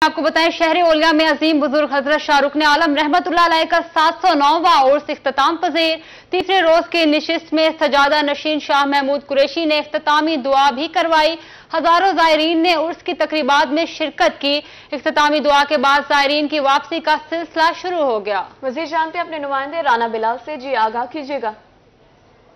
आपको बताएं शहर ओलिया में अजीम बुजुर्ग हजरत शाहरुख ने आलम रहमतुल्लाह अलैह का 709वां उर्स इख्तिताम पजीर। तीसरे रोज की निशिस्त में सजादा नशीन शाह महमूद कुरैशी ने इख्तितामी दुआ भी करवाई। हजारों जायरीन ने उर्स की तकरीबात में शिरकत की। इख्तितामी दुआ के बाद जायरीन की वापसी का सिलसिला शुरू हो गया। मजीद जानते अपने नुमाइंदे राना बिलाल से। जी आगाह कीजिएगा।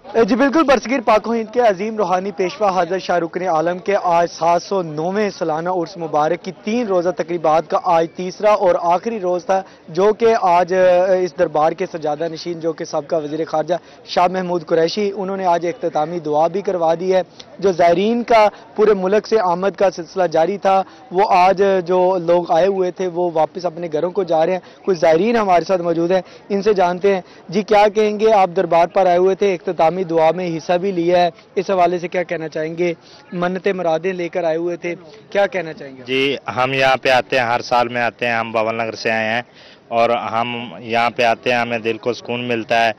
जी बिल्कुल, बरसगीर पाको हिंद के अजीम रूहानी पेशवा हजरत शाहरुख आलम के आज 709वें सालाना उर्स मुबारक की 3 रोज़ा तकरीबात का आज तीसरा और आखिरी रोज़ था, जो कि आज इस दरबार के सजादा नशीन जो कि सबका वज़ीर ख़ारजा शाह महमूद कुरैशी, उन्होंने आज इख्तितामी दुआ भी करवा दी है। जो ज़ायरीन का पूरे मुल्क से आमद का सिलसिला जारी था, वो आज जो लोग आए हुए थे वो वापस अपने घरों को जा रहे हैं। कुछ ज़ायरीन हमारे साथ मौजूद हैं, इनसे जानते हैं। जी क्या कहेंगे, आप दरबार पर आए हुए थे, इख्तितामी दुआ में हिस्सा भी लिया है, इस हवाले से क्या कहना चाहेंगे? मन्नतें मुरादें लेकर आए हुए थे, क्या कहना चाहेंगे? जी हम यहाँ पे आते हैं, हर साल में आते हैं। हम बावल नगर से आए हैं और हम यहाँ पे आते हैं, हमें दिल को सुकून मिलता है।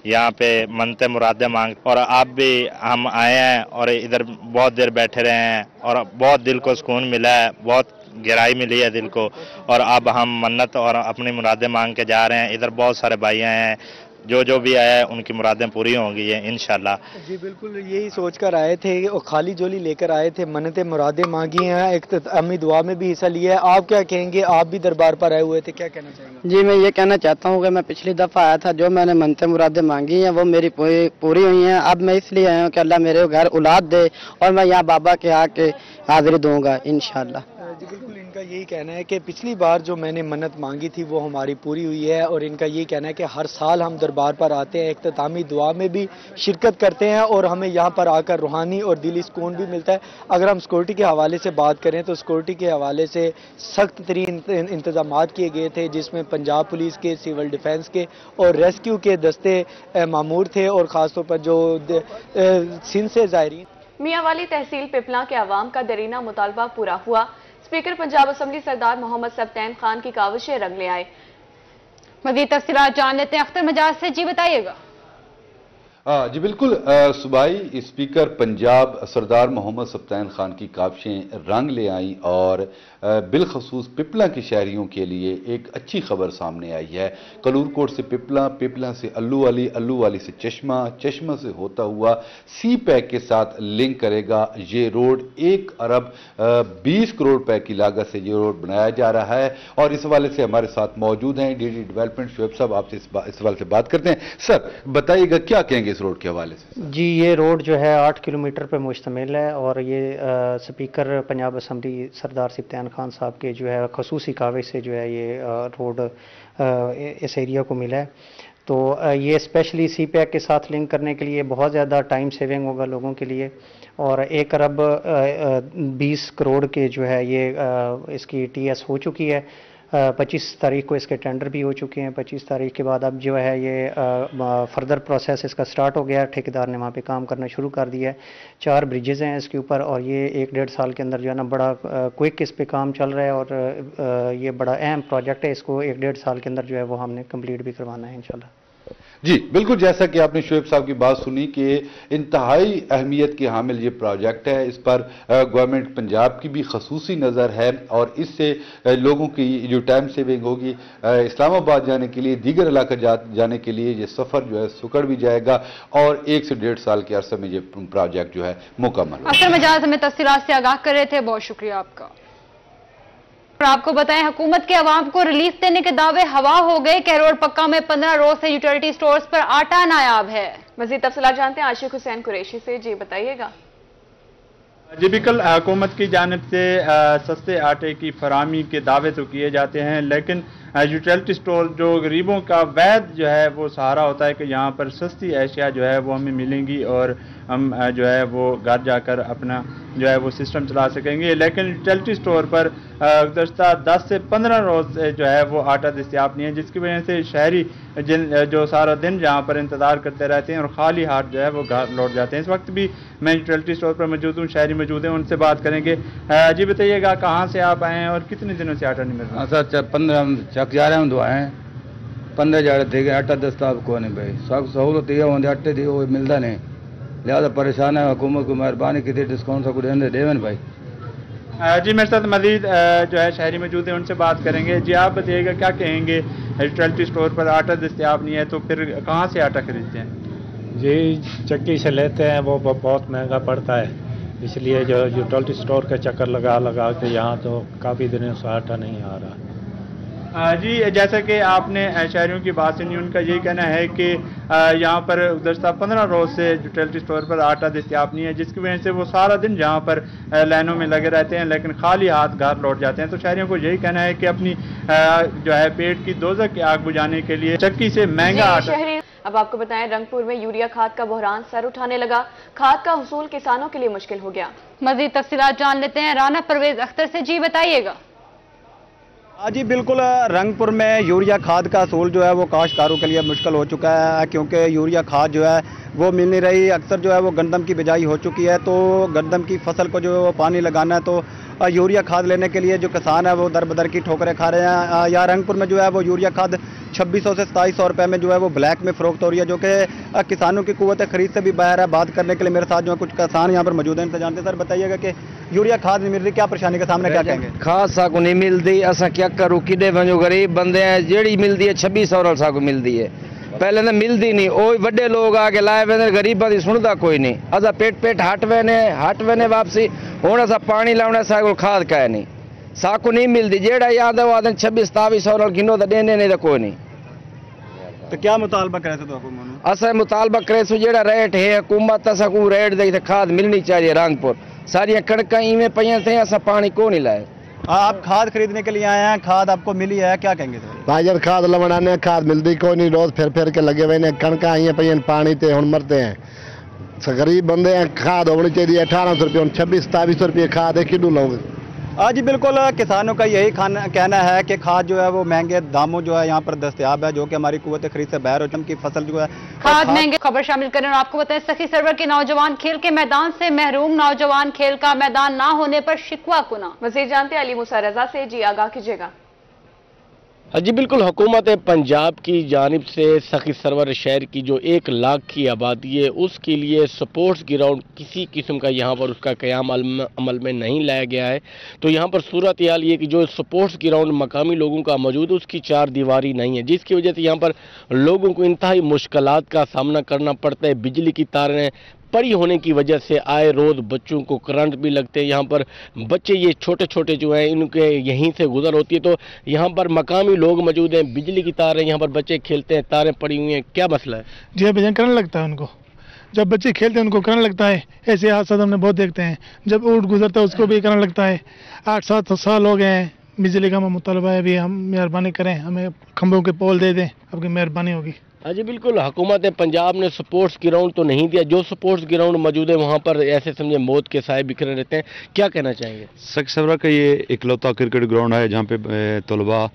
यहाँ पे मन्नतें मुरादें मांग, और आप भी हम आए हैं और इधर बहुत देर बैठे रहे हैं और बहुत दिल को सुकून मिला है, बहुत गहराई मिली है दिल को। और अब हम मन्नत और अपनी मुरादें मांग के जा रहे हैं। इधर बहुत सारे भाई आए हैं, जो भी आया है उनकी मुरादें पूरी होंगी है इंशाल्लाह। जी बिल्कुल, यही सोच कर आए थे और खाली झोली लेकर आए थे, मन्नतें मुरादें मांगी हैं, इख्तितामी दुआ में भी हिस्सा लिया है। आप क्या कहेंगे, आप भी दरबार पर आए हुए थे, क्या कहना चाहेंगे? जी मैं ये कहना चाहता हूँ कि मैं पिछली दफ़ा आया था, जो मैंने मन्नतें मुरादें मांगी हैं वो मेरी पूरी हुई हैं। अब मैं इसलिए आया हूँ कि अल्लाह मेरे घर औलाद दे और मैं यहाँ बाबा के आके हाजिरी दूंगा इंशाल्लाह। जी बिल्कुल, इनका यही कहना है कि पिछली बार जो मैंने मन्नत मांगी थी वो हमारी पूरी हुई है, और इनका यही कहना है कि हर साल हम दरबार पर आते हैं, इख्तितामी दुआ में भी शिरकत करते हैं और हमें यहाँ पर आकर रूहानी और दिली सुकून भी मिलता है। अगर हम सिक्योरिटी के हवाले से बात करें तो सिक्योरिटी के हवाले से सख्त तरीन इंतजाम किए गए थे, जिसमें पंजाब पुलिस के, सिविल डिफेंस के और रेस्क्यू के दस्ते मामूर थे, और ख़ासतौर पर जो सिंध से ज़ायरीन। मियाँ वाली तहसील पिपला के अवाम का दरीना मुतालबा पूरा हुआ। स्पीकर पंजाब असम्बली सरदार मोहम्मद सब्तैन खान की काविशें रंग ले आए। मज़ीद तफसीलात जान लेते हैं अख्तर मजाज से। जी बताइएगा। जी बिल्कुल, सूबाई स्पीकर पंजाब सरदार मोहम्मद सब्तैन खान की काविशें रंग ले आई और बिलखसूस पिपला के शहरियों के लिए एक अच्छी खबर सामने आई है। कलूरकोट से पिपला, पिपला से अल्लू वाली से चश्मा, चश्मा से होता हुआ सी पैक के साथ लिंक करेगा। ये रोड 1 अरब 20 करोड़ रुपए की लागत से ये रोड बनाया जा रहा है, और इस हवाले से हमारे साथ मौजूद हैं डीडी डेवलपमेंट शोएब साहब। आपसे इस हवाले से बात करते हैं। सर बताइएगा, क्या कहेंगे इस रोड के हवाले से? जी ये रोड जो है 8 किलोमीटर पर मुश्तमिल है, और ये स्पीकर पंजाब असम्बली सरदार सब्तैन खान साहब के जो है खसूसी काविश से जो है ये रोड इस एरिया को मिला है। तो ये स्पेशली सी पैक के साथ लिंक करने के लिए बहुत ज़्यादा टाइम सेविंग होगा लोगों के लिए, और 1 अरब 20 करोड़ के जो है ये इसकी TS हो चुकी है। 25 तारीख को इसके टेंडर भी हो चुके हैं। 25 तारीख के बाद अब जो है ये फर्दर प्रोसेस इसका स्टार्ट हो गया। ठेकेदार ने वहाँ पे काम करना शुरू कर दिया है। 4 ब्रिजेज़ हैं इसके ऊपर, और ये 1-1.5 साल के अंदर जो है ना बड़ा क्विक इस पे काम चल रहा है, और ये बड़ा अहम प्रोजेक्ट है। इसको 1-1.5 साल के अंदर जो है वो हमने कंप्लीट भी करवाना है इंशाल्लाह। जी बिल्कुल, जैसा कि आपने शोएब साहब की बात सुनी कि इंतहाई अहमियत के हामिल ये प्रोजेक्ट है। इस पर गवर्नमेंट पंजाब की भी खसूसी नज़र है, और इससे लोगों की जो टाइम सेविंग होगी, इस्लामाबाद जाने के लिए, दीगर इलाका जाने के लिए ये सफ़र जो है सुकड़ भी जाएगा, और 1 से 1.5 साल के अरसे में ये प्रोजेक्ट जो है मुकम्मल। अख्तर मजाज हमें तफसीलात से आगाह कर रहे थे, बहुत शुक्रिया आपका। और आपको बताएं हुकूमत के अवाम को रिलीफ देने के दावे हवा हो गए। कहरोड पक्का में 15 रोज से यूटिलिटी स्टोर्स पर आटा नायाब है। मजीद तफसीलात जानते हैं आशिक हुसैन कुरैशी से। जी बताइएगा। जी बिल्कुल, हुकूमत की जानिब से सस्ते आटे की फराहमी के दावे तो किए जाते हैं, लेकिन यूटिलिटी स्टोर जो गरीबों का वैध जो है वो सहारा होता है कि यहाँ पर सस्ती अशिया जो है वो हमें मिलेंगी और हम जो है वो घर जाकर अपना जो है वो सिस्टम चला सकेंगे। लेकिन यूटिलिटी स्टोर पर गुज़श्ता 10 से 15 रोज़ जो है वो आटा दस्तयाब नहीं है, जिसकी वजह से शहरी जो सारा दिन जहाँ पर इंतज़ार करते रहते हैं और खाली हाथ जो है वो घर लौट जाते हैं। इस वक्त भी मैं यूटिलिटी स्टोर पर मौजूद हूँ, शहरी मौजूद हैं, उनसे बात करेंगे। जी बताइएगा, कहाँ से आप आए हैं और कितने दिनों से आटा नहीं मिल रहा? सर 15 चक जा रहे हैं दुआएं 15 जाड़े थे आटा दस्ताब को नहीं भाई, सब सहूलत ये होंगे आटे थी वो मिलता नहीं, लिहाजा परेशान है। हुकूमत को मेहरबानी की थी डिस्काउंट सब देवन भाई। जी मेरे साथ मजीद जो है शहरी मौजूद है, उनसे बात करेंगे। जी आप बताइएगा, क्या कहेंगे, यूटिलिटी स्टोर पर आटा दस्तयाब नहीं है तो फिर कहाँ से आटा खरीदते हैं? जी चक्की से लेते हैं, वो बहुत महंगा पड़ता है, इसलिए जो यूटिलिटी स्टोर के चक्कर लगा के यहाँ तो काफ़ी दिनों से आटा नहीं आ रहा। जी जैसा कि आपने शहरियों की बात सुनी, उनका यही कहना है कि यहाँ पर गुज़श्ता 15 रोज़ से यूटिलिटी स्टोर पर आटा दस्तयाब नहीं है, जिसकी वजह से वो सारा दिन यहाँ पर लाइनों में लगे रहते हैं, लेकिन खाली हाथ घर लौट जाते हैं। तो शहरियों को यही कहना है कि अपनी जो है पेट की दोज़ख की आग बुझाने के लिए चक्की से महंगा आटा। अब आपको बताएं, रंगपुर में यूरिया खाद का बहरान सर उठाने लगा। खाद का हुसूल किसानों के लिए मुश्किल हो गया। मजीद तफसीलात जान लेते हैं राना परवेज अख्तर से। जी बताइएगा। जी बिल्कुल, रंगपुर में यूरिया खाद का असूल जो है वो काश्तकारों के लिए मुश्किल हो चुका है, क्योंकि यूरिया खाद जो है वो मिल नहीं रही। अक्सर जो है वो गंदम की बिजाई हो चुकी है, तो गंदम की फसल को जो है वो पानी लगाना है, तो यूरिया खाद लेने के लिए जो किसान है वो दर बदर की ठोकरें खा रहे हैं। या रंगपुर में जो है वो यूरिया खाद 2600 से 2700 रुपये में जो है वो ब्लैक में फ़रोख्त हो रही है, जो कि किसानों की कुव्वत खरीद से भी बाहर है। बात करने के लिए मेरे साथ जो है कुछ किसान यहाँ पर मौजूद हैं, इनसे जानते हैं। सर बताइएगा कि यूरिया खाद नहीं मिल रही, क्या परेशानी के सामने, क्या कहेंगे? खाद साकू नहीं मिलती, असा क्या करूँ, किडे बनो गरीब बंदे हैं। जेड़ी मिलती है 2600 साकू मिलती है, पहले तो मिलती नहीं। वो बड़े लोग आके लाए वे, गरीबों की सुनता कोई नहीं। असा पेट हट वे वापसी हूँ असा पानी लाने साकू खाद का नहीं, साकू नहीं मिलती। जेड़ा याद है वो आदमी 2600 गिनो तो देने नहीं तो कोई नहीं। तो क्या मुतालबा करे थे? तो असा मुतालबा करे सो जेड़ा रेट है हुकूमत को रेट दे खाद मिलनी चाहिए। रंगपुर सारिया कणक इवें पई थे, असा पानी को नहीं लाए। आप खाद खरीदने के लिए आए हैं, खाद आपको मिली है, क्या कहेंगे? भाईजान खाद लवणाने खाद मिलती कोई नहीं, रोज फिर के लगे हुए ने, कणक आई पई पानी ते हुण मरते हैं। गरीब बंदे हैं, खाद होनी चाहिए। 1800 रुपये 2600-2700 रुपये खाद है, किडू लोग। जी बिल्कुल, किसानों का यही कहना है कि खाद जो है वो महंगे दामों जो है यहाँ पर दस्तयाब है, जो कि हमारी कुव्वत खरीद से बाहर हो। की फसल जो है खाद महंगे। खबर शामिल करें और आपको बताएं, सखी सरवर के नौजवान खेल के मैदान से महरूम। नौजवान खेल का मैदान ना होने पर शिकवा कुना। मज़ीद जानते अली मूसा रजा से। जी आगाह कीजिएगा। जी बिल्कुल, हुकूमत पंजाब की जानिब से सखी सरवर शहर की जो 1 लाख की आबादी है उसके लिए स्पोर्ट्स ग्राउंड किसी किस्म का यहाँ पर उसका क़याम अमल में नहीं लाया गया है। तो यहाँ पर सूरत हाल ये कि जो स्पोर्ट्स ग्राउंड मकामी लोगों का मौजूद है उसकी 4 दीवारी नहीं है, जिसकी वजह से यहाँ पर लोगों को इंतहाई मुश्किलात का सामना करना पड़ता है। बिजली की तारें पड़ी होने की वजह से आए रोज़ बच्चों को करंट भी लगते हैं। यहाँ पर बच्चे ये छोटे छोटे जो हैं इनके यहीं से गुजर होती है, तो यहाँ पर मकामी लोग मौजूद हैं, बिजली की तारें, यहाँ पर बच्चे खेलते हैं, तारें पड़ी हुई हैं, क्या मसला है? जी भजन करंट लगता है उनको, जब बच्चे खेलते हैं उनको करंट लगता है। ऐसे हादसा हमने बहुत देखते हैं, जब ऊँट गुजरता है उसको भी करंट लगता है। 8-7 साल हो गए हैं, बिजली का मुतालबा है, अभी हम मेहरबानी करें, हमें खंभों के पोल दे दें, आपकी मेहरबानी होगी। जी बिल्कुल, हुकूमत पंजाब ने स्पोर्ट्स ग्राउंड तो नहीं दिया, जो स्पोर्ट्स ग्राउंड मौजूद है वहाँ पर ऐसे समझे मौत के साए बिखरे रहते हैं, क्या कहना चाहेंगे? सखी सरवर का ये इकलौता क्रिकेट ग्राउंड है जहाँ पे तलबा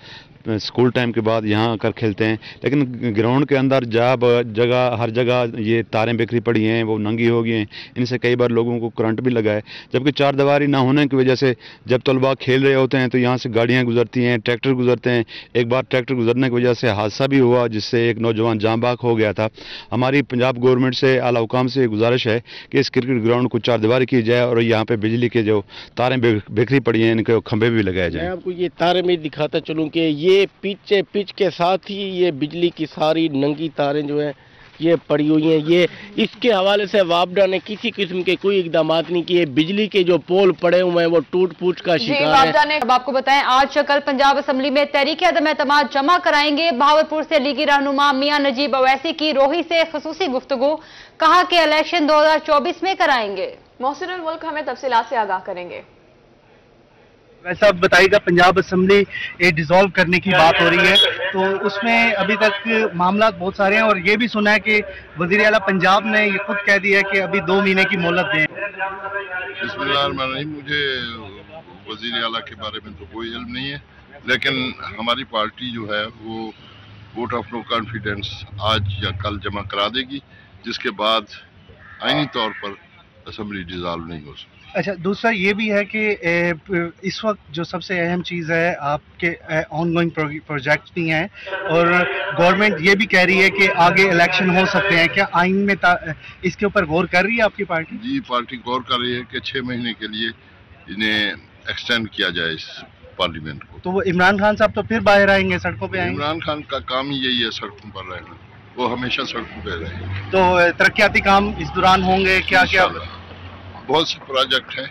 स्कूल टाइम के बाद यहाँ आकर खेलते हैं, लेकिन ग्राउंड के अंदर हर जगह ये तारें बिखरी पड़ी हैं, वो नंगी हो गई हैं, इनसे कई बार लोगों को करंट भी लगा है। जबकि 4 दीवारी ना होने की वजह से जब तलबा खेल रहे होते हैं तो यहाँ से गाड़ियाँ गुजरती हैं, ट्रैक्टर गुजरते हैं। एक बार ट्रैक्टर गुजरने की वजह से हादसा भी हुआ जिससे एक नौजवान जाँ बाक हो गया था। हमारी पंजाब गवर्नमेंट से आला हुकाम से गुजारिश है कि इस क्रिकेट ग्राउंड को 4 दीवारी की जाए और यहाँ पर बिजली के जो तारें बिखरी पड़ी हैं इनके खंभे भी लगाए जाए। मैं आपको ये तारें में दिखाता चलूँ कि ये पिच के साथ ही ये बिजली की सारी नंगी तारें जो हैं ये पड़ी हुई हैं। ये इसके हवाले से वापडा ने किसी किस्म के कोई इकदाम नहीं किए। बिजली के जो पोल पड़े हुए हैं वो टूट फूट का शिकार है। अब आपको बताएं, आज शक्ल पंजाब असम्बली में तहरीक अदम एतमाद जमा कराएंगे। बहावलपुर से लीगी रहनुमा मियां नजीब अवैसी की रोही से खुसूसी गुफ्तगू, कहा कि इलेक्शन 2024 में कराएंगे। मोहसिन उल मुल्क हमें तफसीलात से आगाह करेंगे। वैसा बताइएगा, पंजाब असम्बली डिसॉल्व करने की बात हो रही है, तो उसमें अभी तक मामला बहुत सारे हैं और ये भी सुना है कि वज़ीर आला पंजाब ने ये खुद कह दिया है कि अभी 2 महीने की मोहलत दें। मुझे वज़ीर आला के बारे में तो कोई इल्म नहीं है, लेकिन हमारी पार्टी जो है वो वोट ऑफ नो कॉन्फिडेंस आज या कल जमा करा देगी, जिसके बाद आईनी तौर पर असम्बली डिसॉल्व नहीं हो सकती। अच्छा, दूसरा ये भी है कि इस वक्त जो सबसे अहम चीज़ है, आपके ऑनगोइंग प्रोजेक्ट्स भी हैं और गवर्नमेंट ये भी कह रही है कि आगे इलेक्शन हो सकते हैं, क्या आइन में इसके ऊपर गौर कर रही है आपकी पार्टी? जी, पार्टी गौर कर रही है कि 6 महीने के लिए इन्हें एक्सटेंड किया जाए इस पार्लियामेंट को। तो वो इमरान खान साहब तो फिर बाहर आएंगे, सड़कों पे आएंगे? इमरान खान का काम ही यही है सड़कों पर रहना, वो हमेशा सड़कों पे रहे। तो तरक्याती काम इस दौरान होंगे क्या क्या? बहुत से प्रोजेक्ट हैं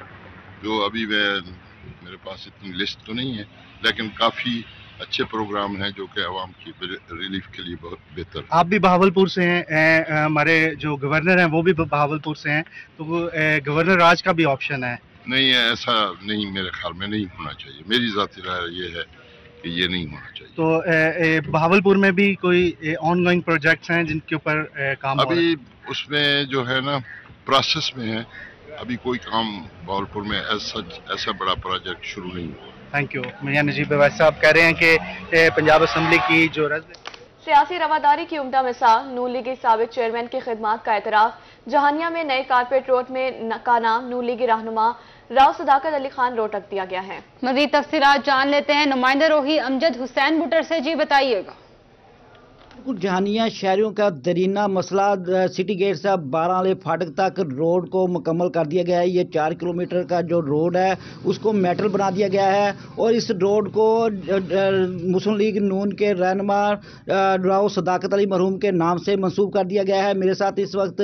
जो अभी मेरे पास इतनी लिस्ट तो नहीं है, लेकिन काफ़ी अच्छे प्रोग्राम हैं जो कि आवाम की रिलीफ के लिए बहुत बेहतर। आप भी बहावलपुर से हैं, हमारे जो गवर्नर हैं वो भी बहावलपुर से हैं, तो गवर्नर राज का भी ऑप्शन है? नहीं, ऐसा नहीं, मेरे ख्याल में नहीं होना चाहिए। मेरी ज़ाती राय ये है कि ये नहीं होना चाहिए। तो बहावलपुर में भी कोई ऑनगोइंग प्रोजेक्ट्स हैं जिनके ऊपर काम अभी उसमें जो है ना प्रोसेस में है, अभी कोई काम बहावलपुर में ऐसा बड़ा प्रोजेक्ट शुरू नहीं हुआ। Thank you. मियां नजीब अवैस साहब कह रहे हैं कि पंजाब असम्बली की जो सियासी रवादारी की उम्दा मिसाल नून लीग के साबिक चेयरमैन की खिदमात का एतराफ। जहानिया में नए कारपेट रोड में का नाम नून लीगी रहनुमा राव सदाकत अली खान रोड रख दिया गया है। मजीद तफसीलात जान लेते हैं नुमाइंदा रोही अमजद हुसैन बुटर से। जी बताइएगा। जहानिया शहरियों का दरीना मसला सिटी गेट से 12 वाले फाटक तक रोड को मुकम्मल कर दिया गया है। ये 4 किलोमीटर का जो रोड है उसको मेटल बना दिया गया है और इस रोड को मुस्लिम लीग नून के रहनुमा राव सदाकत अली मरहूम के नाम से मंसूब कर दिया गया है। मेरे साथ इस वक्त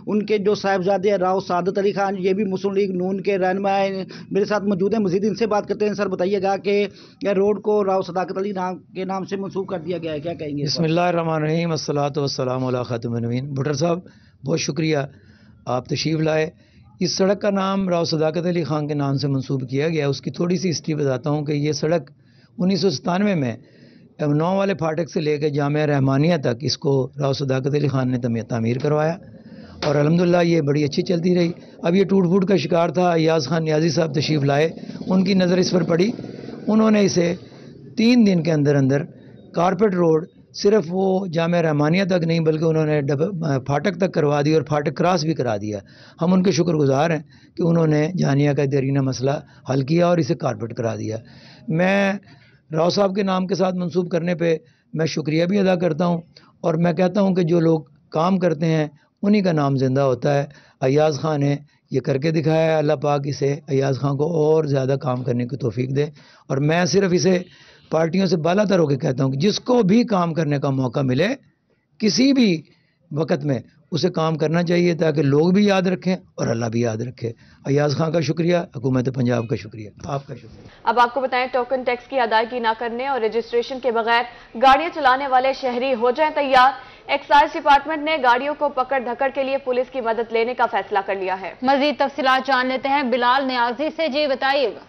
उनके जो साहिबजादे राव सादत अली खान, ये भी मुस्लिम लीग नून के रहनुमा हैं, मेरे साथ मौजूद हैं। मजीद इनसे बात करते हैं। सर बताइएगा कि रोड को राव सदाकत अली के नाम से मंसूब कर दिया गया है, क्या कहेंगे? बिस्मिल्लाहिर्रहमानिर्रहीम, अस्सलातु वस्सलामु अला खातिमुन नबीय्यीन। भुट्टर साहब बहुत शुक्रिया, आप तशरीफ़ लाए। इस सड़क का नाम राव सदाकत अली ख़ान के नाम से मंसूब किया गया है। उसकी थोड़ी सी हिस्ट्री बताता हूँ कि ये सड़क 1997 में 9 वाले फाटक से लेकर जामिया रहमानिया तक इसको राव सदाकत अली ख़ान ने तामीर करवाया और अल्हम्दुलिल्लाह ये बड़ी अच्छी चलती रही। अब ये टूट फूट का शिकार था। अयाज़ खान नियाज़ी साहब तशरीफ़ लाए, उनकी नज़र इस पर पड़ी, उन्होंने इसे 3 दिन के अंदर अंदर कारपेट रोड सिर्फ वो जामिया रहमानिया तक नहीं बल्कि उन्होंने फाटक तक करवा दी और फाटक क्रॉस भी करा दिया। हम उनके शुक्रगुजार हैं कि उन्होंने जानिया का दरीना मसला हल किया और इसे कारपेट करा दिया। मैं राव साहब के नाम के साथ मंसूब करने पे मैं शुक्रिया भी अदा करता हूँ और मैं कहता हूँ कि जो लोग काम करते हैं उन्हीं का नाम ज़िंदा होता है। अयाज़ खान ने ये करके दिखाया है। अल्लाह पाक इसे अयाज़ खान को और ज़्यादा काम करने की तौफीक दे। और मैं सिर्फ इसे पार्टियों से बालातर होकर कहता हूँ कि जिसको भी काम करने का मौका मिले किसी भी वक्त में उसे काम करना चाहिए ताकि लोग भी याद रखें और अल्लाह भी याद रखे। अयाज़ खान का शुक्रिया, हुकूमत पंजाब का शुक्रिया, आपका शुक्रिया। अब आपको बताएं, टोकन टैक्स की अदायगी न करने और रजिस्ट्रेशन के बगैर गाड़ियां चलाने वाले शहरी हो जाएं तैयार। एक्साइज डिपार्टमेंट ने गाड़ियों को पकड़ धकड़ के लिए पुलिस की मदद लेने का फैसला कर लिया है। मजीद तफसीलात जान लेते हैं बिलाल नियाजी से। जी बताइएगा।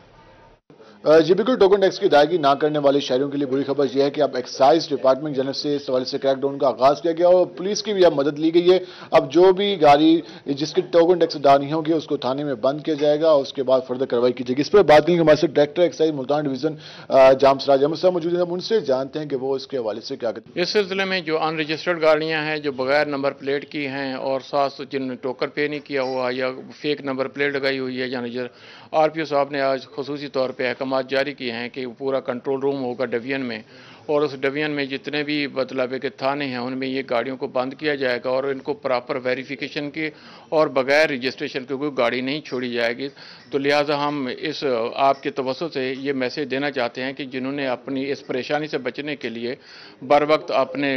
जी बिल्कुल, टोकन टैक्स की अदायगी ना करने वाले शहरियों के लिए बुरी खबर यह है कि अब एक्साइज डिपार्टमेंट जनरल से इस हवाले से क्रैकडाउन का आगाज किया गया और पुलिस की भी अब मदद ली गई है। अब जो भी गाड़ी जिसकी टोकन टैक्स अदा नहीं होगी उसको थाने में बंद किया जाएगा और उसके बाद फर्दर कार्रवाई की जाएगी। इस पर बात करेंगे हमारे साथ डायरेक्टर एक्साइज मुल्तान डिवीजन जाम सराज अहमद साहब मौजूद हैं। उनसे जानते हैं कि वो इसके हवाले से क्या कहते हैं। इस सिलसिले में जो अनरजिस्टर्ड गाड़ियाँ हैं, जो बगैर नंबर प्लेट की हैं और साथ जिन टोकन पे नहीं किया हुआ या फेक नंबर प्लेट लगाई हुई है, यानी RPO साहब ने आज खुसूसी तौर पर अहकाम जारी किए हैं कि पूरा कंट्रोल रूम होगा डिवीजन में और उस डिवीजन में जितने भी मतलब के थाने हैं उनमें ये गाड़ियों को बंद किया जाएगा और इनको प्रॉपर वेरिफिकेशन के और बगैर रजिस्ट्रेशन के कोई गाड़ी नहीं छोड़ी जाएगी। तो लिहाजा हम इस आपके तवज्जुह से ये मैसेज देना चाहते हैं कि जिन्होंने अपनी इस परेशानी से बचने के लिए बर वक्त अपने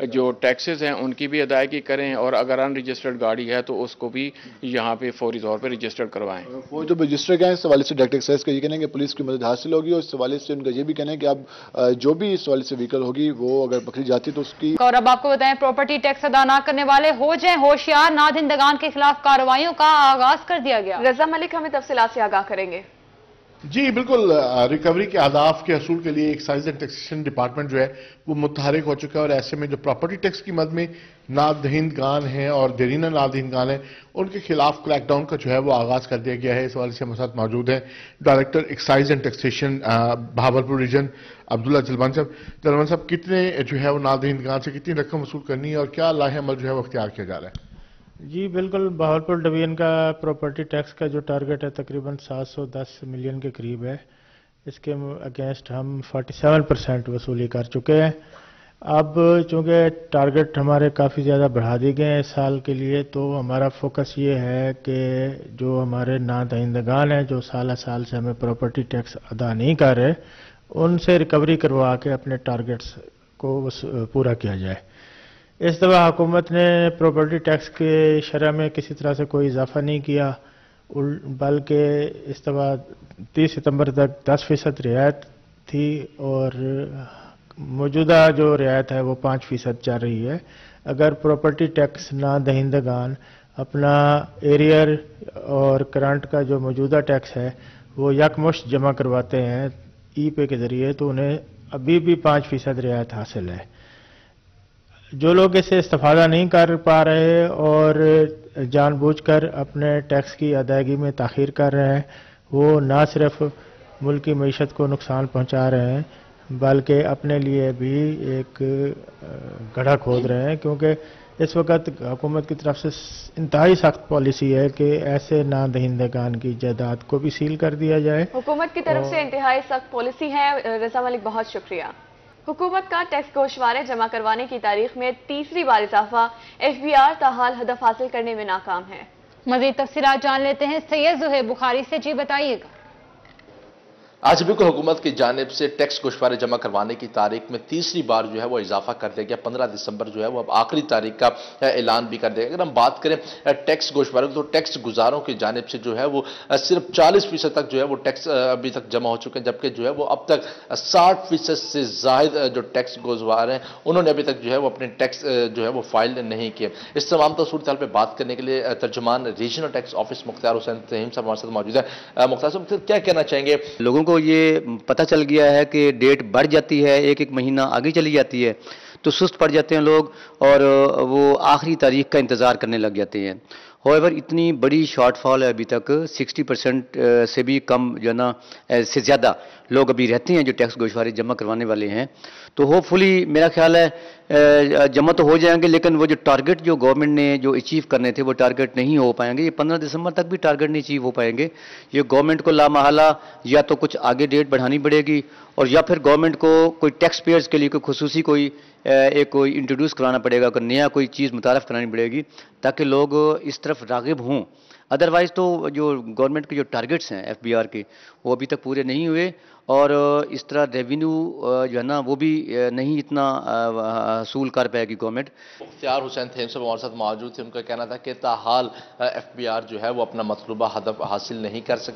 जो टैक्सेस हैं उनकी भी अदायगी करें और अगर अनरजिस्टर्ड गाड़ी है तो उसको भी यहाँ पे फौरी तौर पर रजिस्टर्ड करवाएं। वो जो रजिस्टर हैं इस हवाले से डायरेक्टर एक्साइज का ये कहना है कि पुलिस की मदद हासिल होगी और इस हवाले से उनका ये भी कहना है कि अब जो भी इस हवाले से व्हीकल होगी वो अगर पकड़ी जाती तो उसकी। और अब आपको बताएं, प्रॉपर्टी टैक्स अदा न करने वाले हो जाएं होशियार, नादहिंदगान के खिलाफ कार्रवाइयों का आगाज कर दिया गया। रजा मलिक हमें तफसीलात से आगाह करेंगे। जी बिल्कुल, रिकवरी के अहदाफ के असूल के लिए एक्साइज एंड टैक्सेशन डिपार्टमेंट जो है वो मुतहरिक हो चुका है और ऐसे में जो प्रॉपर्टी टैक्स की मद में नादहिंदगान हैं और देरीना नादहिंदगान हैं उनके खिलाफ क्रैकडाउन का जो है वो आगाज कर दिया गया है। इस हवाले से हमारे साथ मौजूद हैं director excise and taxation Bahawalpur region Abdullah Jalwan साहब। जलवान साहब, कितने जो है वो नादहिंदगान से कितनी रकम वसूल करनी है और क्या लाहे अमल जो है वो अख्तियार किया जा रहा है? जी बिल्कुल, बहावलपुर डिवीजन का प्रॉपर्टी टैक्स का जो टारगेट है तकरीबन 710 मिलियन के करीब है। इसके अगेंस्ट हम 47% वसूली कर चुके हैं अब चूँकि टारगेट हमारे काफ़ी ज़्यादा बढ़ा दिए गए हैं इस साल के लिए, तो हमारा फोकस ये है कि जो हमारे नादहिंदगान हैं जो साल साल से हमें प्रॉपर्टी टैक्स अदा नहीं कर रहे, उनसे रिकवरी करवा के अपने टारगेट्स को पूरा किया जाए। इस दफ़ा हुकूमत ने प्रॉपर्टी टैक्स के शरह में किसी तरह से कोई इजाफा नहीं किया, बल्कि इस दफ़ा 30 सितंबर तक 10% रियायत थी और मौजूदा जो रियायत है वो 5% चल रही है। अगर प्रॉपर्टी टैक्स ना दहिंदगान अपना एरियर और करंट का जो मौजूदा टैक्स है वो यकमुश्त जमा करवाते हैं ई पे के ज़रिए, तो उन्हें अभी भी 5% रियायत हासिल है। जो लोग इससे इस्तेफादा नहीं कर पा रहे और जानबूझकर अपने टैक्स की अदायगी में ताख़ीर कर रहे हैं, वो ना सिर्फ मुल्क की मईशत को नुकसान पहुंचा रहे हैं बल्कि अपने लिए भी एक गड्ढा खोद रहे हैं, क्योंकि इस वक्त हुकूमत की तरफ से इंतहाई सख्त पॉलिसी है कि ऐसे नादहिंदगान की जायदाद को भी सील कर दिया जाए। हुकूमत की तरफ से इंतहाई सख्त पॉलिसी है। रज़ा मलिक, बहुत शुक्रिया। हुकूमत का टैक्स गोशवारे जमा करवाने की तारीख में तीसरी बार इजाफा, FBR ताहाल हदफ हासिल करने में नाकाम है। मजीद तफसीलात जान लेते हैं सैयद ज़ुहैब बुखारी से। जी बताइएगा। आज बिल्कुल हुकूमत की जानिब से टैक्स गोशवारे जमा करवाने की तारीख में तीसरी बार जो है वो इजाफा कर दिया गया। 15 दिसंबर जो है वो अब आखिरी तारीख का ऐलान भी कर दिया गया। अगर हम बात करें टैक्स गोशवारे तो टैक्स गुजारों की जानिब से जो है वो सिर्फ 40% तक जो है वो टैक्स अभी तक जमा हो चुके हैं, जबकि जो है वो अब तक 60% से ज़ायद जो टैक्स गुजार हैं उन्होंने अभी तक जो है वो अपने टैक्स जो है वो फाइल नहीं किए। इस तमाम सूरत हाल पर बात करने के लिए तर्जुमान regional tax office Mukhtar Hussain Taheem sahab हमारे साथ मौजूद है। मुख्तार साहब, क्या कहना चाहेंगे? लोगों को ये पता चल गया है कि डेट बढ़ जाती है, एक एक महीना आगे चली जाती है, तो सुस्त पड़ जाते हैं लोग और वो आखिरी तारीख का इंतज़ार करने लग जाते हैं। होएवर इतनी बड़ी शॉर्टफॉल है, अभी तक 60% से भी कम जो है ना से ज़्यादा लोग अभी रहते हैं जो टैक्स गोशवारे जमा करवाने वाले हैं। तो होपफुली मेरा ख्याल है जमा तो हो जाएंगे, लेकिन वो जो टारगेट जो गवर्नमेंट ने जो अचीव करने थे वो टारगेट नहीं हो पाएंगे। ये 15 दिसंबर तक भी टारगेट नहीं अचीव हो पाएंगे। ये गवर्नमेंट को लामहला या तो कुछ आगे डेट बढ़ानी पड़ेगी और या फिर गवर्नमेंट को कोई टैक्स पेयर्स के लिए कोई खुसूसी कोई इंट्रोड्यूस कराना पड़ेगा, कोई नया कोई चीज़ मुतारफ़ करानी पड़ेगी ताकि लोग इस तरफ राग़िब हों। अदरवाइज़ तो जो गवर्नमेंट के जो टारगेट्स हैं FBR के वो अभी तक पूरे नहीं हुए और इस तरह रेवेन्यू जो है ना वो भी नहीं इतना हासिल कर पाएगी गवर्नमेंट। मुख्तार हुसैन तहीम साहब हमारे साथ मौजूद थे। उनका कहना था कि ताहाल FBR जो है वो अपना मतलूबा हदफ हासिल नहीं कर सका।